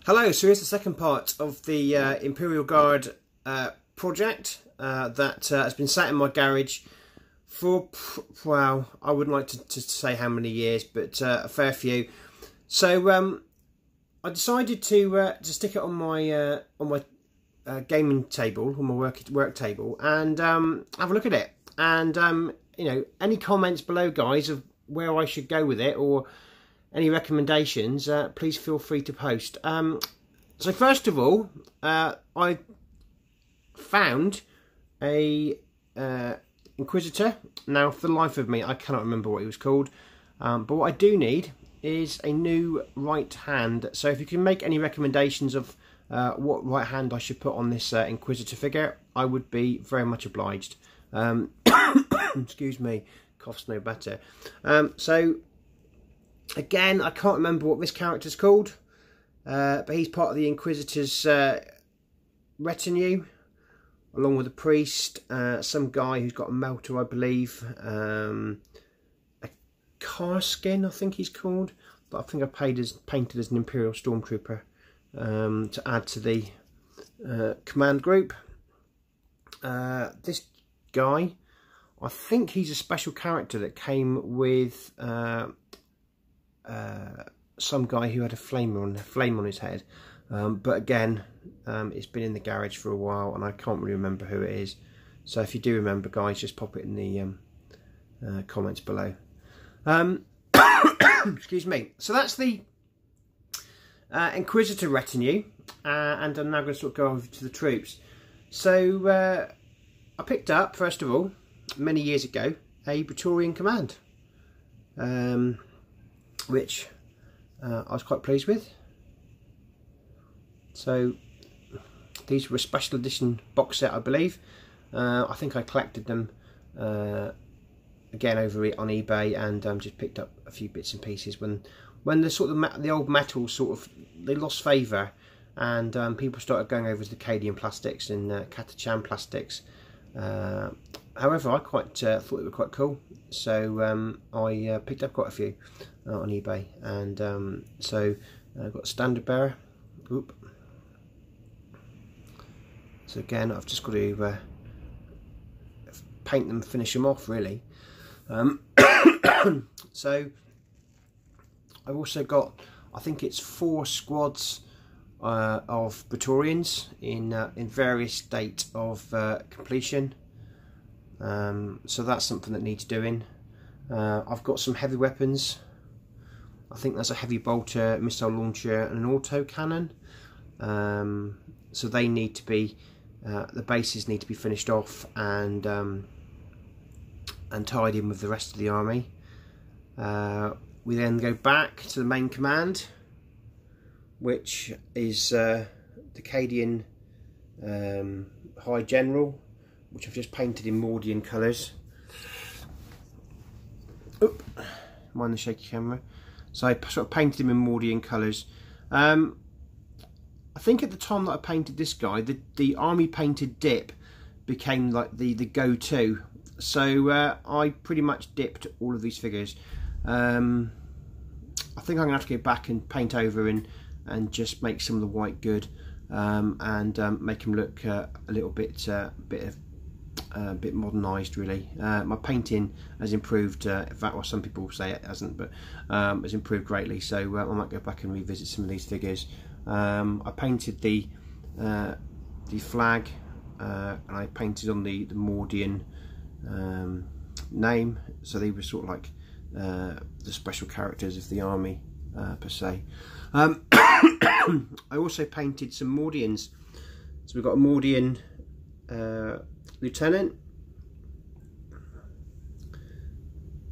Hello, so here's the second part of the Imperial Guard project that has been sat in my garage for, well, I wouldn't like to say how many years, but a fair few. So I decided to stick it on my gaming table, on my work table, and have a look at it. And you know, any comments below, guys, of where I should go with it, or any recommendations, please feel free to post. So first of all, I found a Inquisitor. Now, for the life of me, I cannot remember what he was called. But what I do need is a new right hand. So if you can make any recommendations of what right hand I should put on this Inquisitor figure, I would be very much obliged. Excuse me, cough's no better. So again, I can't remember what this character's called, but he's part of the Inquisitor's retinue, along with a priest, some guy who's got a melter, I believe, a car skin, I think he's called, but I think I painted as an Imperial Stormtrooper to add to the command group. This guy, I think he's a special character that came with some guy who had a flame on his head, but again, it's been in the garage for a while and I can't really remember who it is. So if you do remember, guys, just pop it in the comments below. Excuse me. So that's the Inquisitor retinue, and I'm now going to sort of go over to the troops. So I picked up, first of all, many years ago, a Praetorian command, which I was quite pleased with. So these were a special edition box set, I believe. I think I collected them again over on eBay, and just picked up a few bits and pieces when the sort of the old metal sort of, they lost favour, and people started going over to the Cadian plastics and Catachan plastics. However, I quite thought they were quite cool, so I picked up quite a few on eBay, and so I've got a standard bearer. Oop. So again, I've just got to paint them, finish them off, really. So I've also got, I think it's 4 squads of Praetorians in various state of completion. So that's something that needs doing. I've got some heavy weapons. I think there's a heavy bolter, missile launcher, and an auto cannon. So they need to be, the bases need to be finished off and tied in with the rest of the army. We then go back to the main command, which is the Cadian High General, which I've just painted in Mordian colours. Oop, mind the shaky camera. So I sort of painted him in Mordian colours. I think at the time that I painted this guy, the army painted dip became like the go-to. So I pretty much dipped all of these figures. I think I'm going to have to go back and paint over and just make some of the white good, and make them look a little bit modernised, really. My painting has improved. In fact, well, some people say it hasn't, but has improved greatly. So I might go back and revisit some of these figures. I painted the flag, and I painted on the Mordian name. So they were sort of like the special characters of the army, per se. I also painted some Mordians. So we've got a Mordian lieutenant,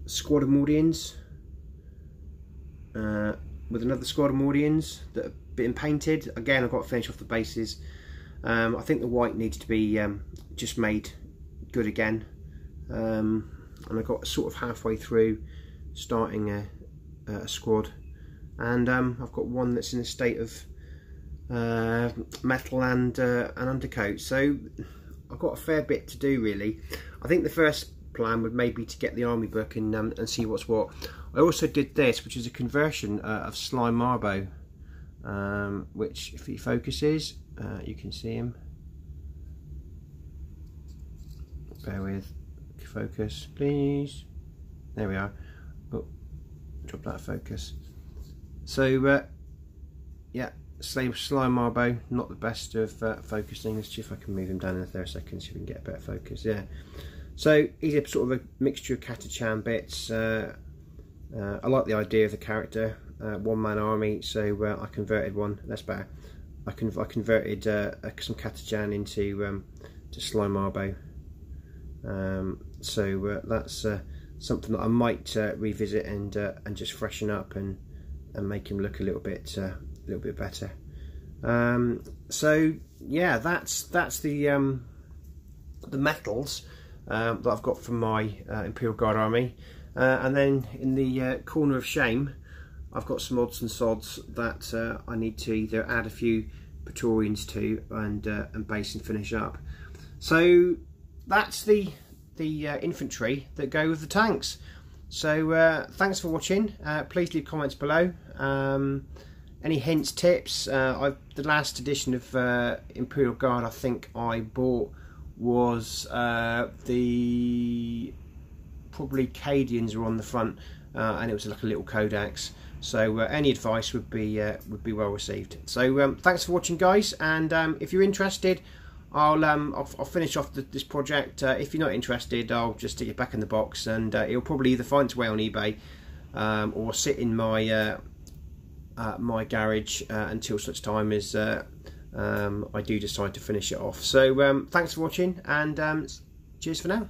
squad of Mordians, with another squad of Mordians that have been painted. Again, I've got to finish off the bases. I think the white needs to be just made good again, and I got sort of halfway through starting a squad, and I've got one that's in a state of metal and an undercoat. So I've got a fair bit to do, really. I think the first plan would maybe to get the army book and see what's what. I also did this, which is a conversion of Sly Marbo which if he focuses, you can see him. Bear with, focus please. There we are. Oh, drop that focus. So yeah, Slime Marbo, not the best of focusing. Let's see if I can move him down in 30 seconds so we can get a better focus. Yeah, so he's a sort of a mixture of Catachan bits. I like the idea of the character, one-man army, so I converted one. That's better. I converted some Catachan into to Slime Marbo. So that's something that I might revisit and just freshen up and make him look a little bit better. So yeah, that's the metals that I've got from my Imperial Guard army, and then in the corner of shame, I've got some odds and sods that I need to either add a few Praetorians to and base and finish up. So that's the infantry that go with the tanks. So thanks for watching. Please leave comments below. Any hints, tips? The last edition of Imperial Guard I think I bought was the probably Cadians were on the front, and it was like a little codex. So any advice would be well received. So thanks for watching, guys, and if you're interested, I'll finish off this project. If you're not interested, I'll just stick it back in the box, and it'll probably either find its way on eBay or sit in my my garage until such time as I do decide to finish it off. So thanks for watching, and cheers for now.